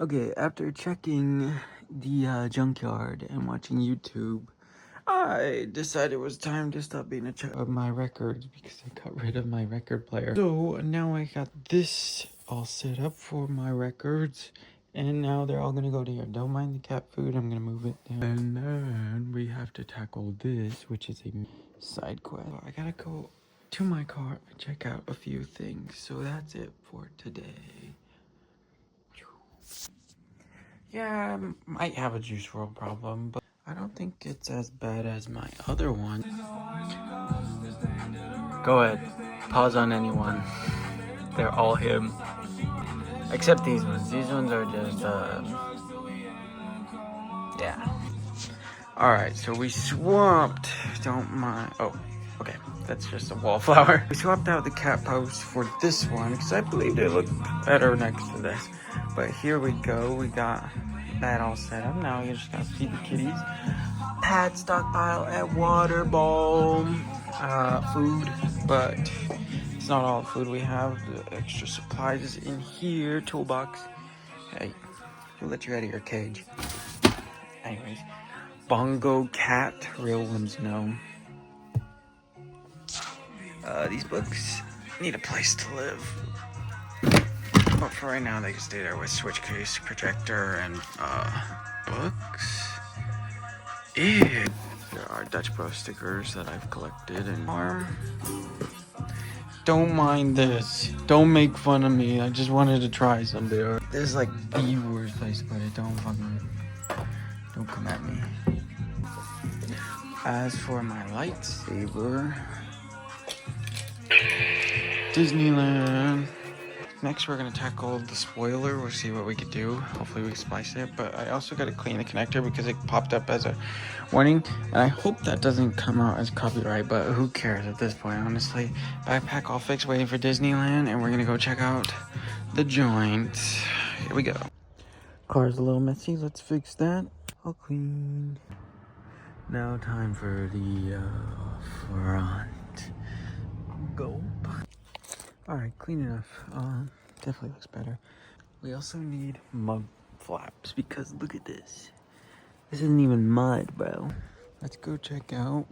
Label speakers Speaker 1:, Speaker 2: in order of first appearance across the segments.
Speaker 1: Okay, after checking the junkyard and watching YouTube, I decided it was time to stop being a check of my records because I got rid of my record player. So now I got this all set up for my records, and now they're all gonna go to here. Don't mind the cat food, I'm gonna move it down. And then we have to tackle this, which is a side quest. I gotta go to my car and check out a few things. So that's it for today. Yeah, I might have a juice roll problem, but I don't think it's as bad as my other one. Go ahead. Pause on anyone. They're all him. Except these ones. These ones are just, yeah. Alright, so we swapped. Don't mind. Oh, okay. That's just a wallflower. We swapped out the cat post for this one because I believe they look better next to this. But here we go. We got that all set up. Now you just gotta feed the kitties. Pad stockpile and water bowl. Food, but it's not all the food we have. The extra supplies is in here. Toolbox. Hey, we'll let you out of your cage. Anyways, bongo cat. Real ones know. These books need a place to live. But for right now, they can stay there with switch case, projector, and books. Ew. There are Dutch Bro stickers that I've collected and more. Don't mind this. Don't make fun of me. I just wanted to try something. This is like the worst place to put it. Don't come at me. As for my lightsaber, Disneyland. Next, we're gonna tackle the spoiler. We'll see what we could do. Hopefully we can splice it, but I also gotta clean the connector because it popped up as a warning, and I hope that doesn't come out as copyright, but who cares at this point, honestly. Backpack all fixed, waiting for Disneyland, and we're gonna go check out the joint. Here we go. Car's a little messy, let's fix that. All clean. Now time for the front. Gulp. Alright, clean enough. Definitely looks better. We also need mud flaps because look at this. This isn't even mud, bro. Let's go check out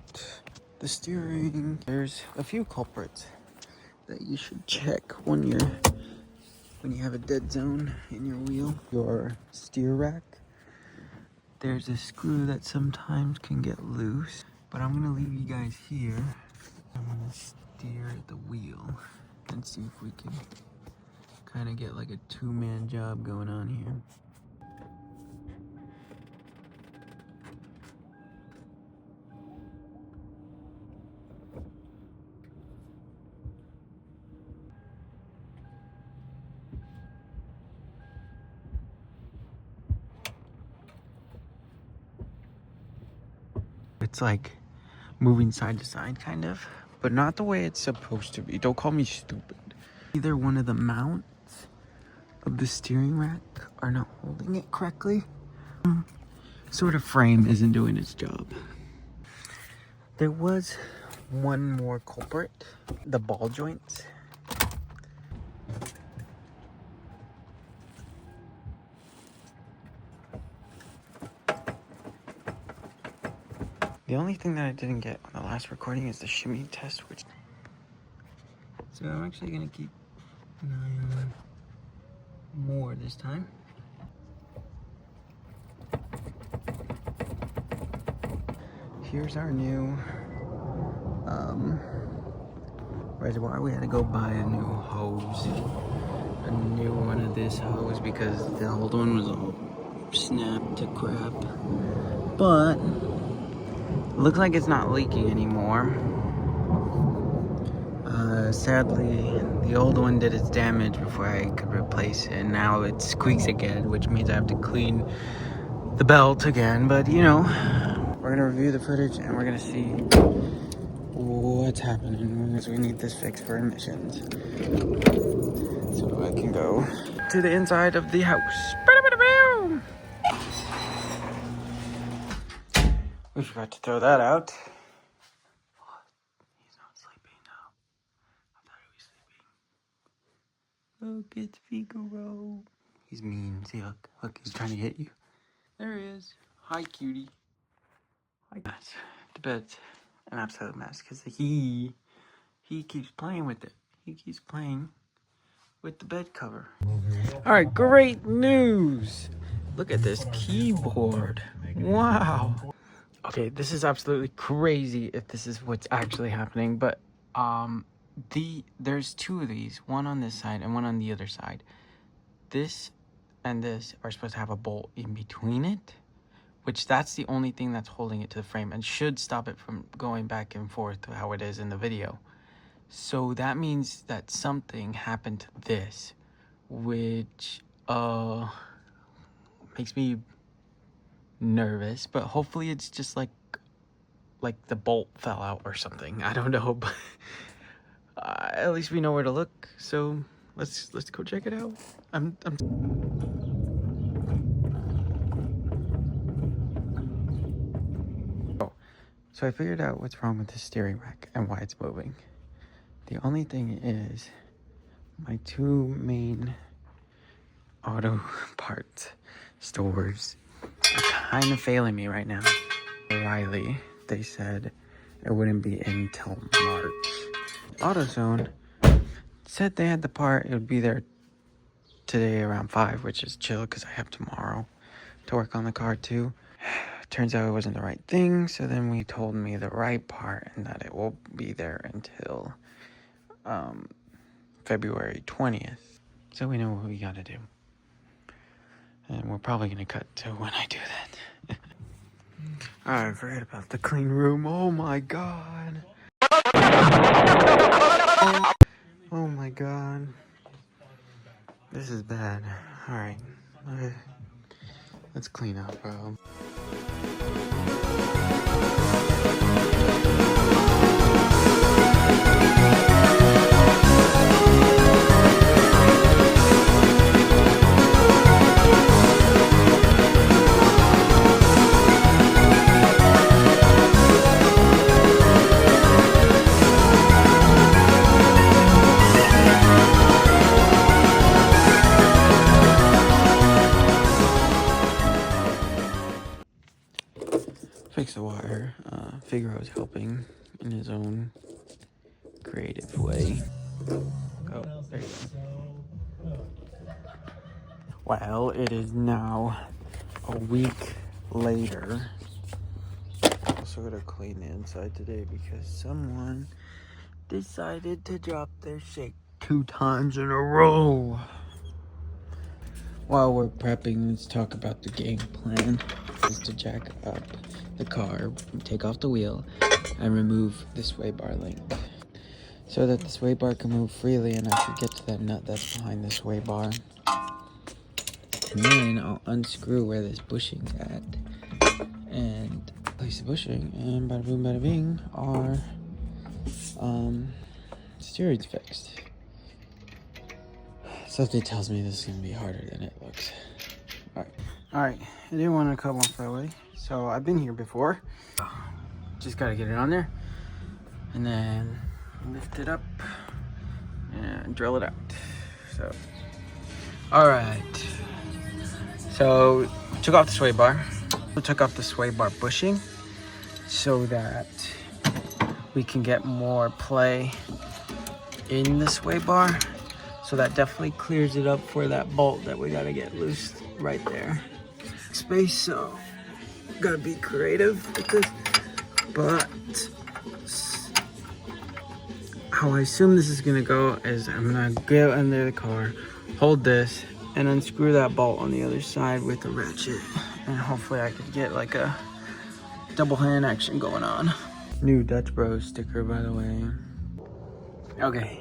Speaker 1: the steering. There's a few culprits that you should check when you have a dead zone in your wheel. Your steer rack. There's a screw that sometimes can get loose, but I'm gonna leave you guys here. I'm gonna steer the wheel and see if we can kind of get like a two-man job going on here. It's like moving side to side kind of, but not the way it's supposed to be. Don't call me stupid. Either one of the mounts of the steering rack are not holding it correctly. Sort of frame isn't doing its job. There was one more culprit, the ball joints. The only thing that I didn't get on the last recording is the shimmy test, which... So I'm actually gonna keep an eye on more this time. Here's our new reservoir. We had to go buy a new hose, a new one of this hose because the old one was all snapped to crap. But looks like it's not leaking anymore. Sadly, the old one did its damage before I could replace it, and now it squeaks again, which means I have to clean the belt again. But you know, we're gonna review the footage and we're gonna see what's happening because we need this fixed for emissions. So I can go to the inside of the house. We forgot to throw that out. He's not sleeping now. I thought he was sleeping. Look, it's Figaro. He's mean. See, look, he's trying to get you. There he is. Hi, cutie. Hi. The bed's an absolute mess because he keeps playing with it. He keeps playing with the bed cover. All right, great news. Look at this keyboard. Wow. Okay, this is absolutely crazy if this is what's actually happening, but there's two of these, one on this side and one on the other side. This and this are supposed to have a bolt in between it, which that's the only thing that's holding it to the frame and should stop it from going back and forth to how it is in the video. So that means that something happened to this, which makes me nervous, but hopefully it's just like the bolt fell out or something. I don't know, but at least we know where to look. So let's go check it out. So I figured out what's wrong with the steering rack and why it's moving. The only thing is my two main auto parts stores are kind of failing me right now. O'Reilly, they said it wouldn't be until March. AutoZone said they had the part, it would be there today around 5, which is chill because I have tomorrow to work on the car too. Turns out it wasn't the right thing, so then we told me the right part and that it won't be there until February 20th. So we know what we gotta do. And we're probably gonna cut to when I do that. Alright, forget about the clean room. Oh my god. Oh my god. This is bad. Alright. Let's clean up, bro. Fix the wire. Figaro's helping in his own creative way. Oh, there you go. Well, it is now a week later. I'm also gonna clean the inside today because someone decided to drop their shake 2 times in a row. While we're prepping, let's talk about the game plan. Is to jack up the car, take off the wheel, and remove the sway bar link so that the sway bar can move freely and I can get to that nut that's behind the sway bar. And then I'll unscrew where this bushing's at and place the bushing, and bada boom bada bing, our steering's fixed. Something tells me this is gonna be harder than it looks. Alright, I didn't want to cut off that way, so I've been here before. Just gotta get it on there, and then lift it up and drill it out. So, alright. So, took off the sway bar. Took off the sway bar bushing so that we can get more play in the sway bar. So that definitely clears it up for that bolt that we gotta get loose right there. Space, so gotta be creative with this, but how I assume this is gonna go is I'm gonna get under the car, hold this, and unscrew that bolt on the other side with a ratchet, and hopefully I could get like a double hand action going on. New Dutch Bros sticker, by the way. Okay.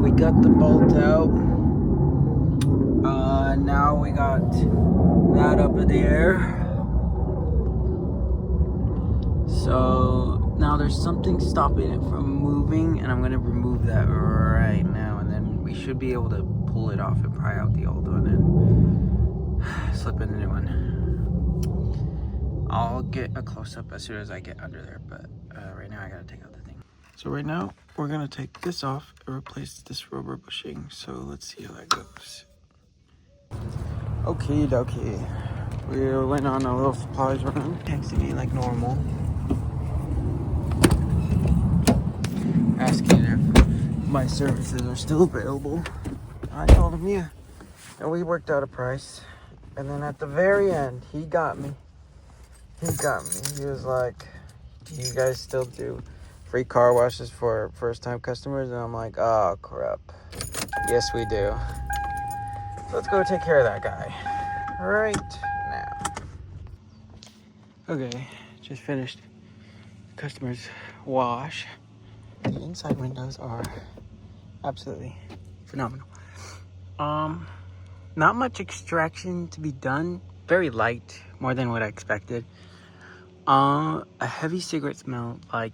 Speaker 1: We got the bolt out. Now we got that up in the air. So now there's something stopping it from moving, and I'm gonna remove that right now, and then we should be able to pull it off and pry out the old one and slip in the new one. I'll get a close-up as soon as I get under there, but right now I gotta take out the thing. So right now we're gonna take this off and replace this rubber bushing. So let's see how that goes. Okie dokie. We went on a little supplies run. Texted me like normal, asking if my services are still available. I told him yeah, and we worked out a price. And then at the very end, he got me. He was like, "Do you guys still do free car washes for first-time customers?" And I'm like, "Oh crap, yes we do." So let's go take care of that guy right now. Okay, just finished the customer's wash. The inside windows are absolutely phenomenal. Not much extraction to be done. Very light, more than what I expected. A heavy cigarette smell like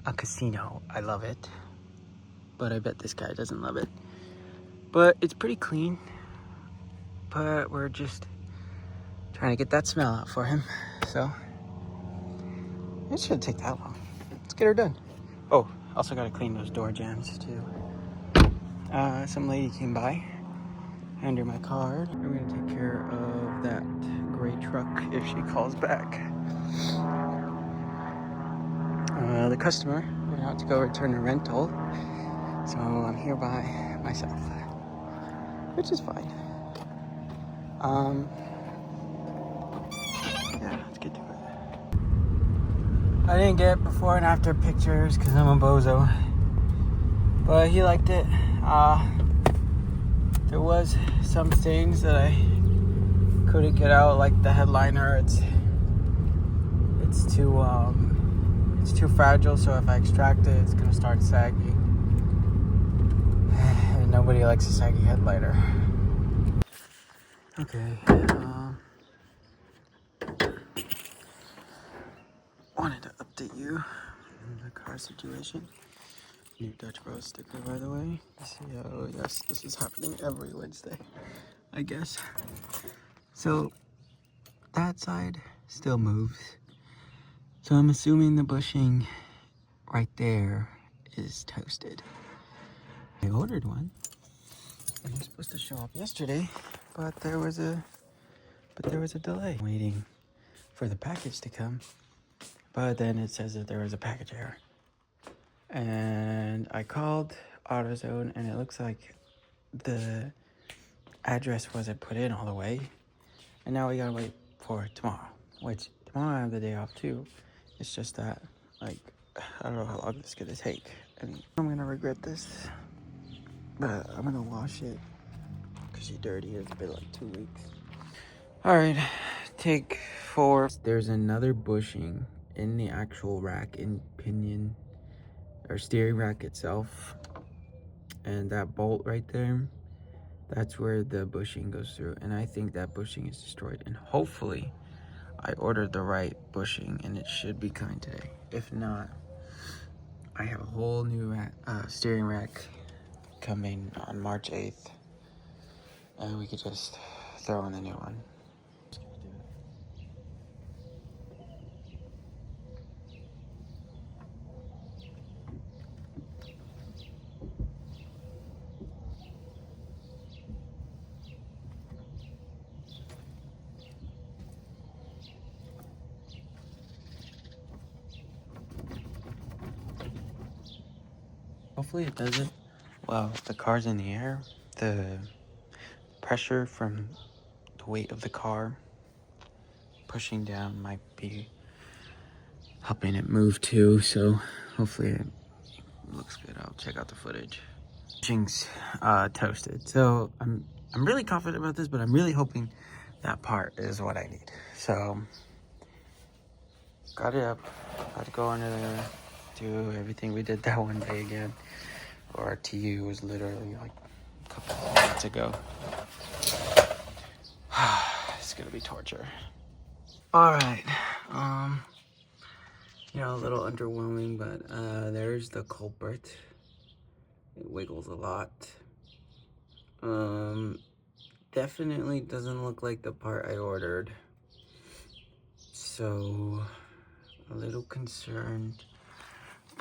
Speaker 1: a casino. I love it, but I bet this guy doesn't love it. But it's pretty clean. But we're just trying to get that smell out for him. So it shouldn't take that long. Let's get her done. Oh, also gotta clean those door jambs too. Some lady came by, handed her my card. I'm gonna take care of that gray truck if she calls back. The customer went out to go return a rental, so I'm here by myself, which is fine. Yeah, let's get to it. I didn't get before and after pictures because I'm a bozo, but he liked it. There was some things that I couldn't get out, like the headliner. It's too fragile, so if I extract it, it's gonna start sagging. And nobody likes a saggy headliner. Okay. Wanted to update you on the car situation. New Dutch Bros sticker, by the way. See, oh yes, this is happening every Wednesday, I guess. So that side still moves. So I'm assuming the bushing right there is toasted. I ordered one. It was supposed to show up yesterday, but there was a delay. Waiting for the package to come, but then it says that there was a package error. And I called AutoZone, and it looks like the address wasn't put in all the way. And now we gotta wait for tomorrow, which tomorrow I have the day off too. It's just that, like, I don't know how long this is gonna take. And I'm gonna regret this, but I'm gonna wash it because she's dirty. It's been like 2 weeks. All right, take 4. There's another bushing in the actual rack in pinion or steering rack itself, and that bolt right there, that's where the bushing goes through, and I think that bushing is destroyed. And hopefully I ordered the right bushing and it should be coming today. If not, I have a whole new steering rack coming on March 8th, and we could just throw in the new one. Hopefully it doesn't. Well, the car's in the air. The pressure from the weight of the car pushing down might be helping it move too. So hopefully it looks good. I'll check out the footage. Bushing's toasted. So I'm really confident about this, but I'm really hoping that part is what I need. So got it up. Had to go under there, do everything we did that one day again. Our TU was literally like a couple of minutes ago. It's gonna be torture. All right, you know, a little underwhelming, but there's the culprit. It wiggles a lot. Definitely doesn't look like the part I ordered. So a little concerned,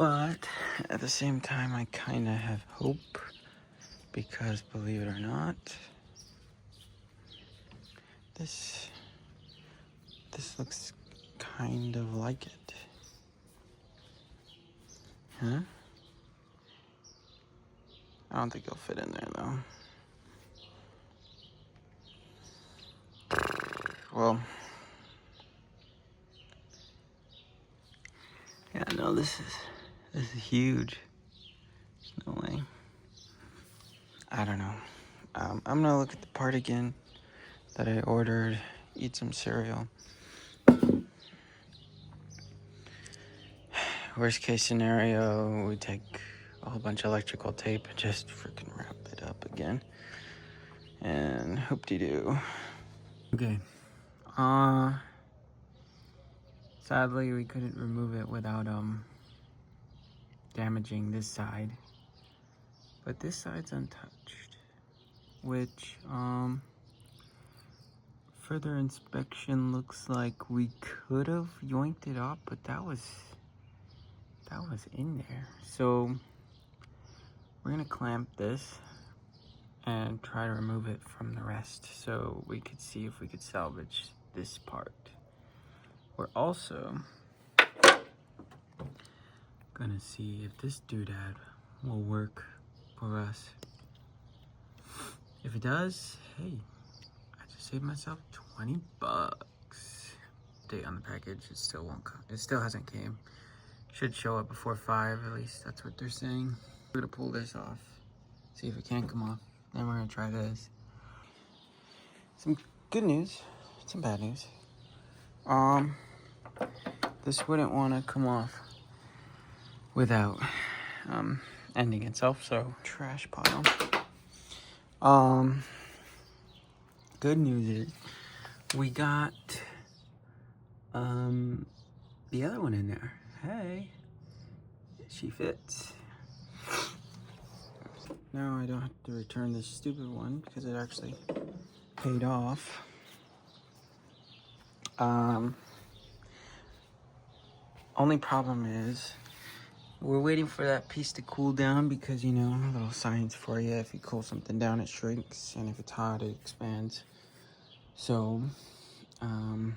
Speaker 1: But at the same time, I kind of have hope because, believe it or not, this looks kind of like it. Huh? I don't think it'll fit in there though. Well, yeah, no, this is huge. There's no way. I don't know. I'm gonna look at the part again that I ordered. Eat some cereal. Worst case scenario, we take a whole bunch of electrical tape and just freaking wrap it up again. And hoop-de-doo. Okay. Sadly, we couldn't remove it without damaging this side. But this side's untouched, which further inspection looks like we could have yoinked it up, but that was in there. So we're gonna clamp this and try to remove it from the rest so we could see if we could salvage this part. We're also gonna see if this doodad will work for us. If it does, hey, I just saved myself 20 bucks. Date on the package, it still won't come. It still hasn't came. Should show up before 5, at least that's what they're saying. We're gonna pull this off, see if it can come off. Then we're gonna try this. Some good news, some bad news. This wouldn't wanna come off without ending itself, so trash pile. Good news is we got the other one in there. Hey, she fits. Now I don't have to return this stupid one because it actually paid off. Only problem is we're waiting for that piece to cool down because, you know, a little science for you. If you cool something down, it shrinks, and if it's hot, it expands. So, throw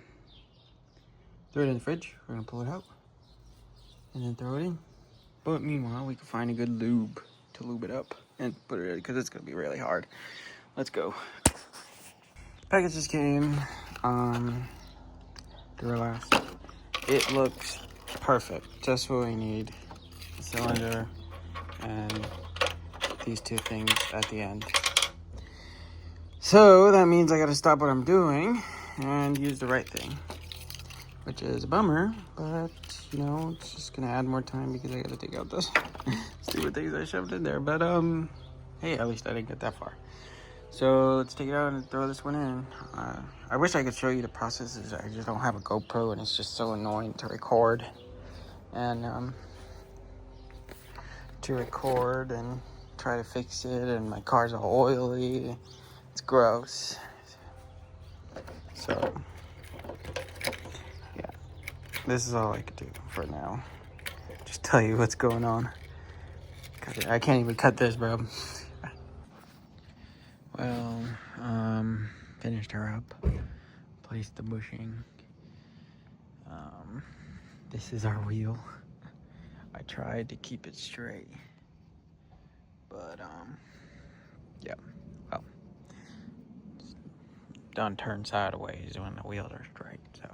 Speaker 1: it in the fridge. We're gonna pull it out and then throw it in. But meanwhile, we can find a good lube to lube it up and put it in because it's gonna be really hard. Let's go. Package just came. Duralast. It looks perfect. Just what we need. A cylinder and these two things at the end. So that means I gotta stop what I'm doing and use the right thing, which is a bummer, but you know, it's just gonna add more time because I gotta take out those stupid things I shoved in there. But hey, at least I didn't get that far. So let's take it out and throw this one in. I wish I could show you the processes. I just don't have a GoPro and it's just so annoying to record and try to fix it, and my car's all oily. It's gross. So yeah, this is all I could do for now. Just tell you what's going on. I can't even cut this, bro. Well, finished her up, placed the bushing. This is our wheel. I tried to keep it straight, but yeah, well, done turn sideways when the wheels are straight. So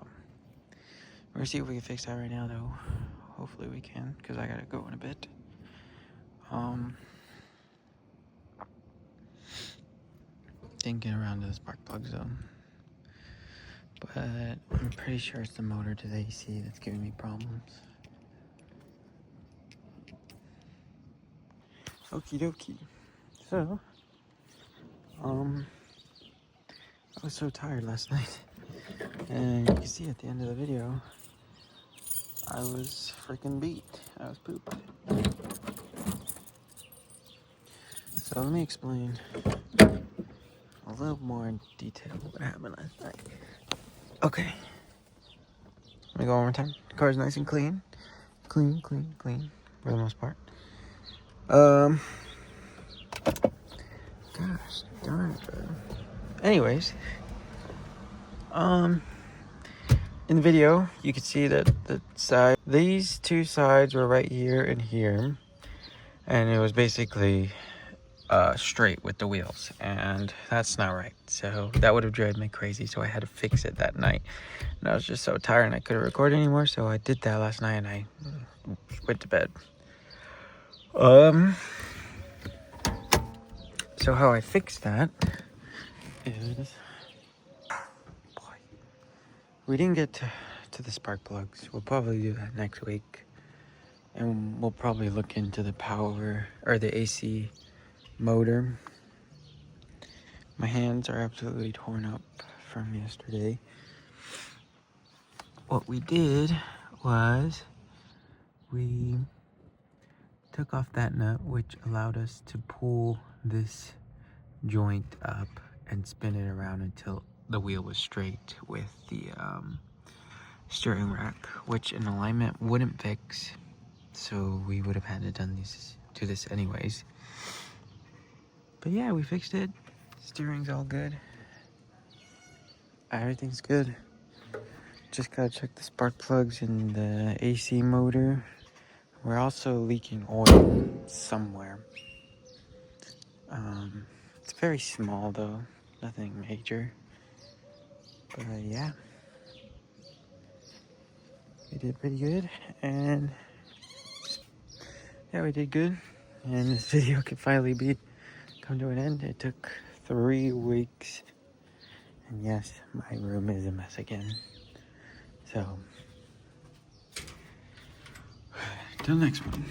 Speaker 1: we're gonna see if we can fix that right now, though. Hopefully we can, because I gotta go in a bit. Didn't get around to the spark plug zone, but I'm pretty sure it's the motor to the AC that's giving me problems. Okie dokie. So, I was so tired last night, and you can see at the end of the video, I was freaking beat. I was pooped. So let me explain a little more in detail what happened last night. Okay. Let me go one more time. The car's nice and clean. Clean. for the most part. Gosh darn it, bro. Anyways, in the video, you can see that these two sides were right here and here, and it was basically straight with the wheels, and that's not right. So that would have driven me crazy, so I had to fix it that night. And I was just so tired and I couldn't record anymore, so I did that last night and I went to bed. So how I fixed that is, we didn't get to the spark plugs. We'll probably do that next week, and we'll probably look into the power or the AC motor. My hands are absolutely torn up from yesterday. What we did was we took off that nut, which allowed us to pull this joint up and spin it around until the wheel was straight with the steering rack, which an alignment wouldn't fix, so we would have had to do this anyways. But yeah, we fixed it. Steering's all good. Everything's good. Just gotta check the spark plugs in the AC motor. We're also leaking oil somewhere. It's very small though, nothing major. But yeah, we did pretty good, and yeah, we did good. And this video can finally come to an end. It took 3 weeks, and yes, my room is a mess again. So, till next one.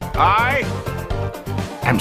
Speaker 2: I am